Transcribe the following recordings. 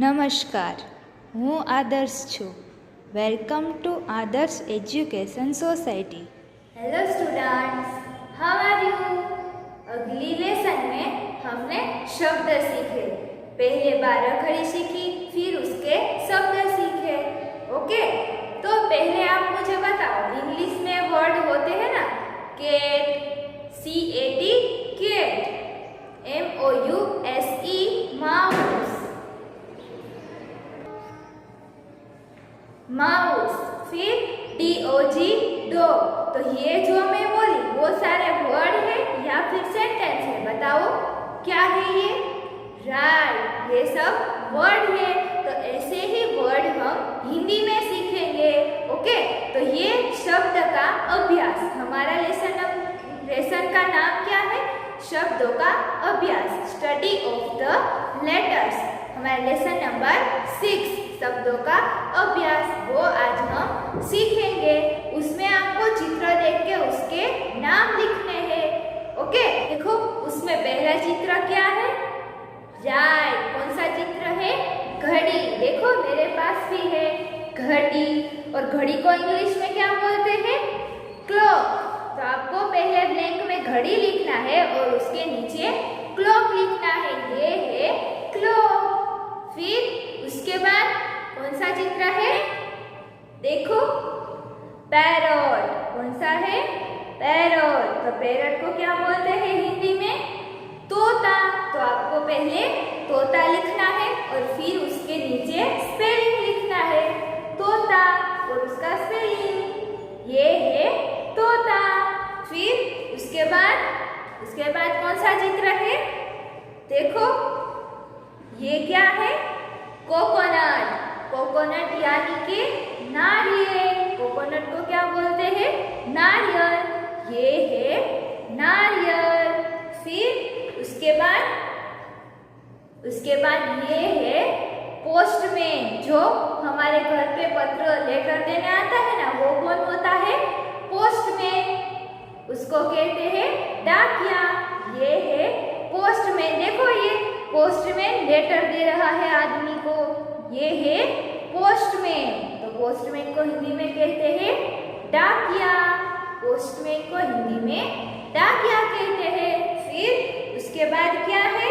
નમસ્કાર, હું આદર્શ છું. Welcome to Adarsh education society. Hello students, how are you? अगली लेसन में हमने शब्द सीखे. पहले बारह खड़ी सीखी, फिर उसके शब्द सीखे. ओके, तो पहले आप मुझे बताओ, इंग्लिश में वर्ड होते हैं ना, cat, CAT, cat, MOUSE, mouse, mouse, फिर DOG, डॉग. तो ये जो मैं बोली वो सारे वर्ड है या फिर सेंटेंस है? बताओ क्या है ये? राइट, ये सब वर्ड है. तो ऐसे ही वर्ड हम हिंदी में सीखेंगे. ओके, तो ये शब्द का अभ्यास. हमारा लेसन का नाम क्या है? शब्दों का अभ्यास, स्टडी ऑफ द लेटर्स. हमारा लेसन नंबर 6, शब्दों का अभ्यास, वो आज हम सीखेंगे. उसमें आपको चित्र देख के उसके नाम लिखने हैं. ओके, देखो उसमें पहला चित्र क्या है? राइट, कौन सा चित्र है? घड़ी. देखो मेरे पास भी है घड़ी. और घड़ी को इंग्लिश में क्या बोलते हैं? क्लॉक. तो आपको पहले ब्लैंक में घड़ी लिखना है और उसके नीचे क्लॉक लिखना है. ये है क्लॉक. फिर उसके बाद कौन सा चित्र है? देखो पैरट. कौन सा है? पैरट. तो पैरट को क्या बोलते हैं हिंदी में? तोता. तो आपको पहले तोता लिखना है और फिर उसके नीचे स्पेलिंग लिखना है. तोता और उसका स्पेलिंग, ये है तोता. फिर उसके बाद कौन सा चित्र है? देखो ये क्या है? कोकोनट. कोकोनट यानी कि नारियल. कोकोनट को क्या बोलते हैं? नारियल. ये है नारियल. फिर उसके बाद ये है पोस्टमैन. जो हमारे घर पे पत्र लेटर देने आता है ना, वो कौन होता है? पोस्टमैन. उसको कहते हैं डाकिया. ये है पोस्टमैन. देखो ये पोस्टमैन लेटर दे रहा है आदमी को. ये है पोस्टमैन. तो पोस्टमैन को हिंदी में कहते हैं डाकिया. पोस्टमैन को हिंदी में डाकिया कहते हैं. फिर उसके बाद क्या है?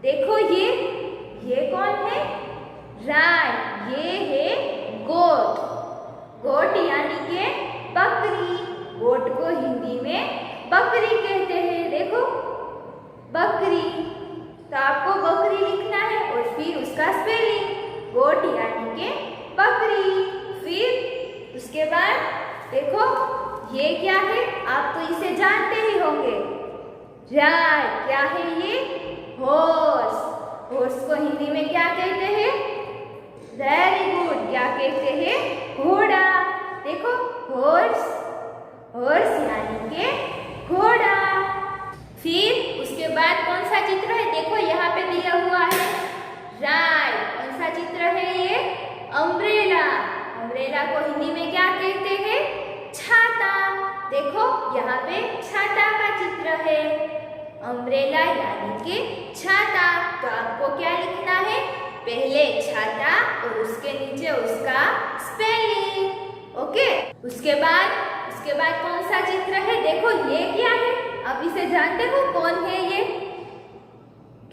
देखो ये कौन है? राइट, ये है गोट. गोट यानी के बकरी. गोट को हिंदी में बकरी कहते हैं. देखो बकरी. तो आपको बकरी लिखना है और फिर उसका स्पेलिंग, गोट यानी के बकरी. फिर उसके बाद देखो ये क्या है? आप तो इसे जानते ही होंगे. राइट, क्या है ये? हॉर्स. हॉर्स को हिंदी में क्या कहते हैं? वेरी गुड, क्या कहते हैं? घोड़ा. देखो हॉर्स, हॉर्स यानी के घोड़ा. फिर उसके बाद कौन सा चित्र है? देखो यहाँ पे दिया हुआ है. राइट, कौन सा चित्र है ये? अम्ब्रेला. अम्ब्रेला को हिंदी में क्या कहते हैं? छाता. देखो यहाँ पे छाता का चित्र है. अम्ब्रेला यानी कि छाता. तो आपको क्या लिखना है? पहले छाता और उसके नीचे उसका स्पेलिंग. ओके, उसके बाद कौन सा चित्र है? देखो ये क्या है? आप इसे जानते हो? कौन है ये?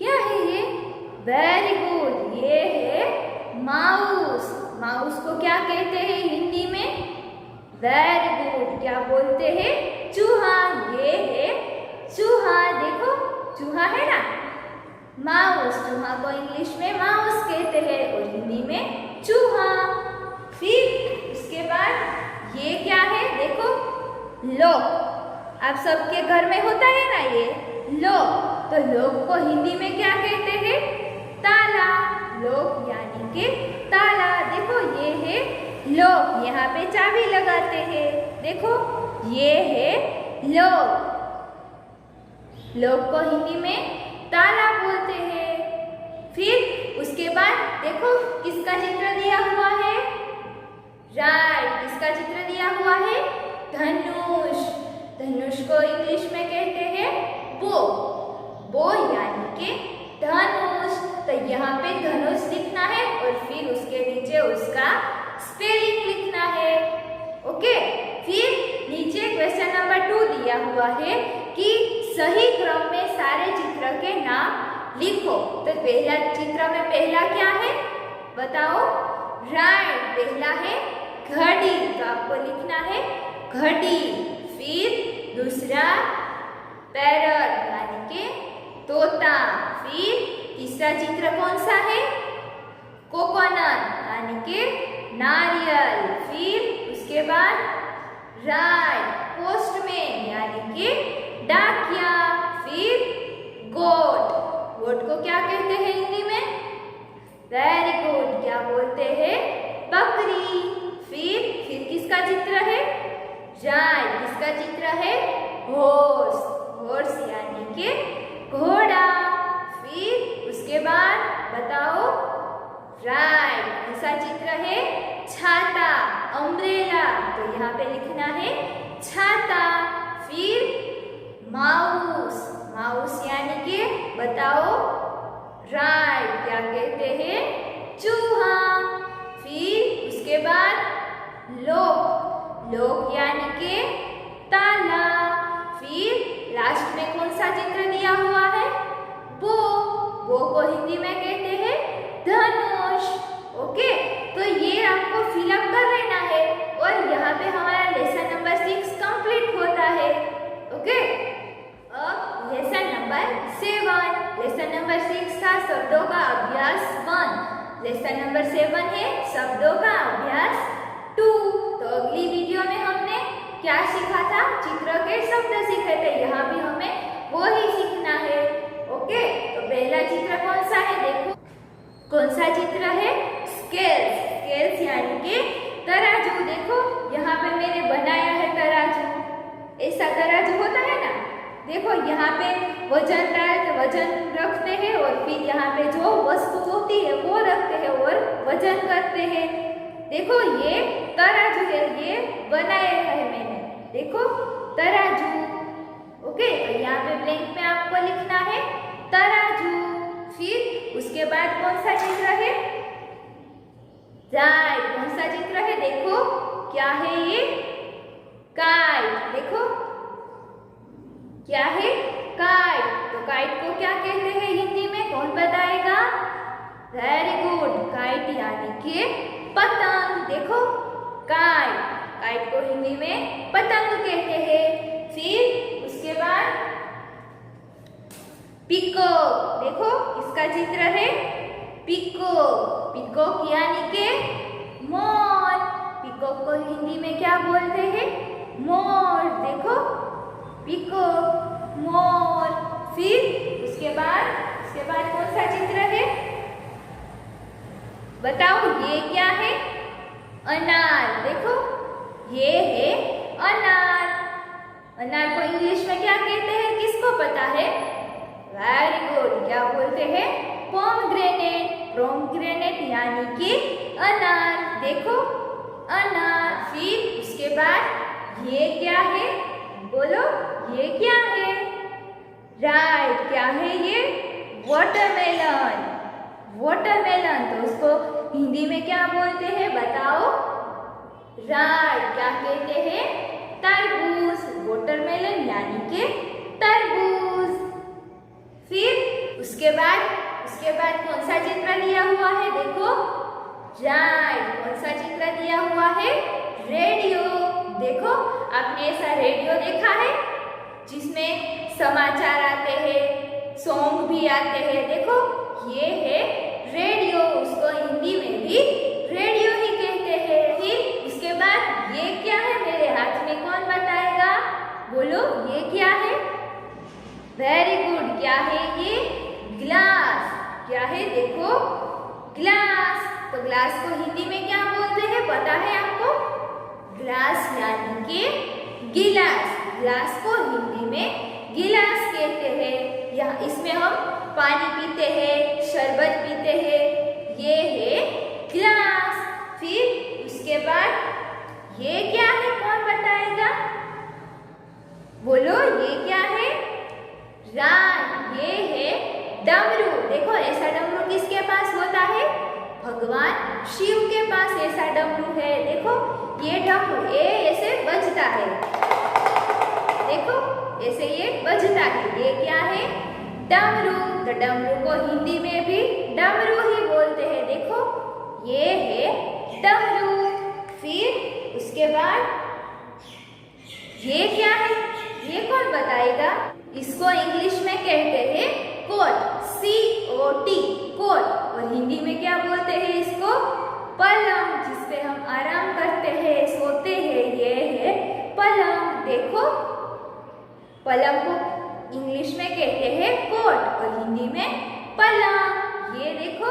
क्या है ये? वेरी गुड, ये है माउस. माउस को क्या कहते हैं हिंदी में? वेरी गुड, क्या बोलते हैं? चूहा. ये है चूहा. देखो चूहा है ना, माउस. चूहा को इंग्लिश में माउस कहते हैं और हिंदी में चूहा. फिर उसके बाद ये क्या है? देखो लॉक. आप सबके घर में होता है ना ये लॉक. तो लॉक को हिंदी में क्या कहते हैं? ताला. लॉक यानी कि ताला. देखो ये है लॉक. यहाँ पे चाबी लगाते हैं. देखो ये है लॉक. लॉक को हिंदी में ताला बोलते हैं. फिर उसके बाद देखो किसका चित्र दिया हुआ है? राइट, किसका चित्र दिया हुआ है? धनुष. धनुष को इंग्लिश में कहते हैं बो. बो यानी कि धनुष. तो यहाँ पे धनुष स्पेलिंग लिखना है। ओके, फिर नीचे क्वेश्चन नंबर 2 दिया हुआ है कि सही क्रम में सारे चित्र के नाम लिखो। तो पहला चित्र में पहला क्या है बताओ? राइट, पहला है घड़ी, तो आपको लिखना है घड़ी। फिर दूसरा पैरट यानी के तोता। फिर तीसरा चित्र कौन सा है? कोकोनट यानी के नारियल। फिर उसके बाद राइट पोस्टमैन यानी के डाकिया। फिर गोट, गोट को क्या कहते हैं हिंदी में? वेरी गुड, क्या बोलते हैं? बकरी। फिर किसका चित्र है? राइट, किसका चित्र है? हॉर्स, हॉर्स यानी के घोड़ा। फिर उसके बाद बताओ राइट, ऐसा चित्र है छाता, अम्ब्रेला, तो यहाँ पे लिखना है छाता। फिर माउस, माउस यानी के बताओ राइट, क्या कहते हैं? चूहा। फिर उसके बाद लॉक, लॉक यानी के ताला। फिर लास्ट में कौन सा चित्र दिया हुआ है? बो, बो को हिंदी में कहते हैं धनुष। ओके, तो ये आपको फिलअप कर लेना है और यहाँ पे हमारा लेसन नंबर 6 कंप्लीट होता है। ओके, अब लेसन नंबर 7, लेसन नंबर 6 था शब्दों का अभ्यास 1, लेसन नंबर 7 है शब्दों का अभ्यास 2। तो अगली वीडियो में हमने क्या सीखा था? चित्र के शब्द सीखे थे, यहाँ भी हमें वो ही सीखना है। ओके, तो पहला चित्र कौन सा है देखो, कौन सा चित्र है? स्केल्स, स्केल्स यानी के तराजू। देखो यहाँ पे मैंने बनाया है तराजू, ऐसा तराजू होता है ना। देखो यहाँ पे वजन रखते हैं और फिर यहाँ पे जो वस्तु होती है वो रखते हैं और वजन करते हैं। देखो ये तराजू है, ये बनाया है मैंने, देखो तराजू। ओके, तो यहाँ पे ब्लैंक में आपको लिखना है तराजू। फिर उसके बाद कौन सा चित्र है? राइट, कौन सा चित्र है देखो, क्या है ये? काइट। देखो क्या है? काइट। तो काइट को क्या कहते हैं हिंदी में, कौन बताएगा? वेरी गुड, काइट यानी कि पतंग। देखो काइट, काइट को हिंदी में पतंग कहते हैं। फिर उसके बाद पीकॉक। देखो इसका चित्र है पीकॉक, पीकॉक यानी के मोर। पीकॉक को हिंदी में क्या बोलते हैं? मोर। देखो पीकॉक, मोर। फिर उसके बाद कौन सा चित्र है बताओ? ये क्या है? अनार। देखो ये है अनार। अनार को इंग्लिश में क्या कहते हैं, किसको पता है? वेरी गुड, क्या बोलते हैं? पोमग्रेनेट। पोमग्रेनेट यानी कि अनार। देखो अनार। फिर उसके बाद ये क्या है बोलो, ये क्या है? राइट, क्या है ये? वाटरमेलन। वाटरमेलन, तो उसको हिंदी में क्या बोलते हैं बताओ? राइट, क्या कहते हैं? तरबूज। वाटरमेलन यानी के तरबूज। फिर उसके बाद कौन सा चित्र दिया हुआ है देखो? राइट, कौन सा चित्र दिया हुआ है? रेडियो। देखो आपने ऐसा रेडियो देखा है जिसमें समाचार आते हैं, सॉन्ग भी आते हैं। देखो ये है रेडियो, उसको हिंदी में भी रेडियो ही कहते हैं। फिर उसके बाद ये क्या है मेरे हाथ में, कौन बताएगा? बोलो ये क्या है? वेरी गुड, क्या है ये? ग्लास। क्या है देखो? ग्लास। तो ग्लास को हिंदी में क्या बोलते हैं पता है आपको? ग्लास यानी कि गिलास। ग्लास को हिंदी में गिलास कहते हैं। यहाँ इसमें हम पानी पीते हैं, शरबत पीते हैं, ये है ग्लास। फिर उसके बाद ये क्या है, कौन बताएगा? बोलो ये क्या है? रान। ये है डमरू। देखो ऐसा डमरू किसके पास होता है? भगवान शिव के पास ऐसा डमरू है। देखो ये डमरू ये ऐसे बजता है, देखो ऐसे ये बजता है। ये क्या है? डमरू। तो डमरू को हिंदी में भी डमरू ही बोलते हैं। देखो ये है डमरू। फिर उसके बाद ये क्या है? ये कौन बताएगा? इसको इंग्लिश में कहते हैं कोट, COT कोट। और हिंदी में क्या बोलते हैं इसको? पलंग, जिसपे हम आराम करते हैं, सोते हैं। ये है पलंग। देखो पलंग को इंग्लिश में कहते हैं कोट और हिंदी में पलंग। ये देखो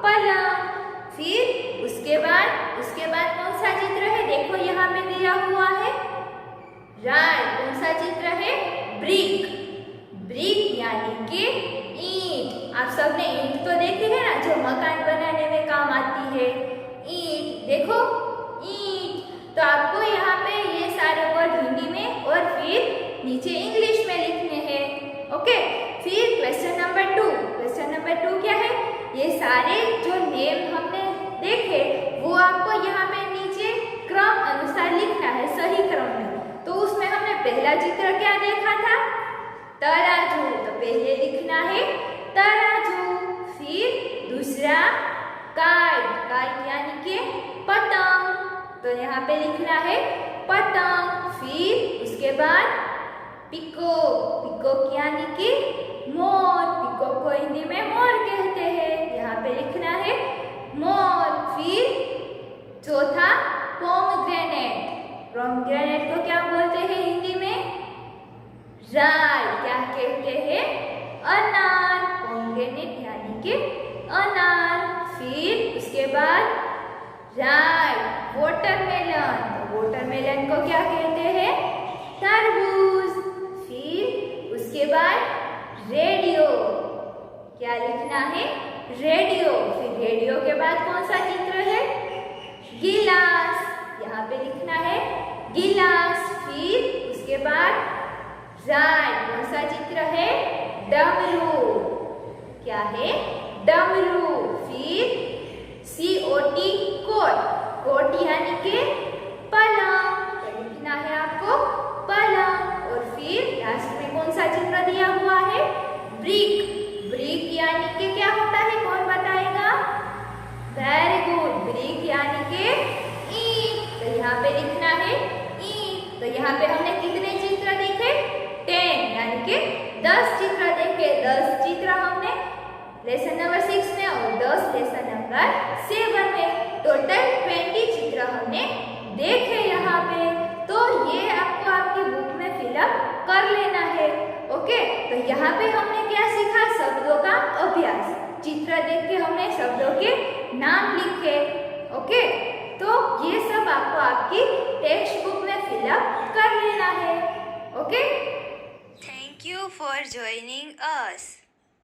पलंग। फिर उसके बाद कौन सा चित्र है? देखो यहाँ पे दिया हुआ है राइट। कौन सा चित्र है? ब्रिक। ब्रिक यानी कि ईंट। आप सबने ईंट तो देखी है ना, जो मकान बनाने में काम आती है। ईंट, देखो ईंट। तो आपको यहाँ पे ये सारे वर्ड हिंदी में और फिर नीचे इंग्लिश में लिखने हैं। ओके। फिर क्वेश्चन नंबर 2। क्वेश्चन नंबर 2 क्या है? ये सारे जो नेम हमने देखे वो आपको यहाँ पे नीचे क्रम अनुसार लिखना है, सही क्रम में। तो उसमें हमने पहला चित्र क्या देखा था? तराजू। तो पहले लिखना है तराजू। फिर दूसरा काइट। काइट यानी कि पतंग। तो यहाँ पे लिखना है पतंग। फिर उसके बाद पिकॉक। पिकॉक यानी कि मोर। पिकॉक को हिंदी में मोर कहते हैं। यहाँ पे लिखना है मोर। फिर चौथा पोमग्रेनेट। पोमग्रेनेट को क्या बोलते हैं हिंदी में? राइट, क्या कहते हैं? अनार। पोमग्रेनेट यानी कि अनार। फिर उसके बाद राइट वाटरमेलन। तो वाटरमेलन को क्या कहते हैं? तरबूज। फिर उसके बाद रेडियो। क्या लिखना है? रेडियो। फिर रेडियो के बाद कौन सा चित्र है? गिलास। यहाँ पे लिखना है गिलास। फिर उसके बाद राइट कौन सा चित्र है? डमरू। क्या है? डमरू। फिर COT कोट। कोट यानी कि पलंग। तो लिखना है आपको पलंग। और फिर लास्ट में कौन सा चित्र दिया हुआ है? ब्रिक। ब्रिक यानी कि क्या होता है? कौन बताएगा? Very good. ब्रिक यानी कि ईंट। तो यहाँ पे लिखना है ईंट। तो यहाँ पे हमने कितने चित्र देखे? 10 यानी कि 10 चित्र देखे। 10 चित्र हमने लेसन नंबर 6 में और 10 लेसन नंबर 7 में। टोटल 20 चित्र हमने देखे यहाँ पे। तो ये आपको आपकी बुक में फिलअप कर लेना है। ओके। तो यहाँ पे हमने क्या सीखा? शब्दों का अभ्यास। चित्र देख के हमने शब्दों के नाम लिखे। ओके। तो ये सब आपको आपकी टेक्स्ट बुक में फिलअप कर लेना है। Okay. Thank you for joining us.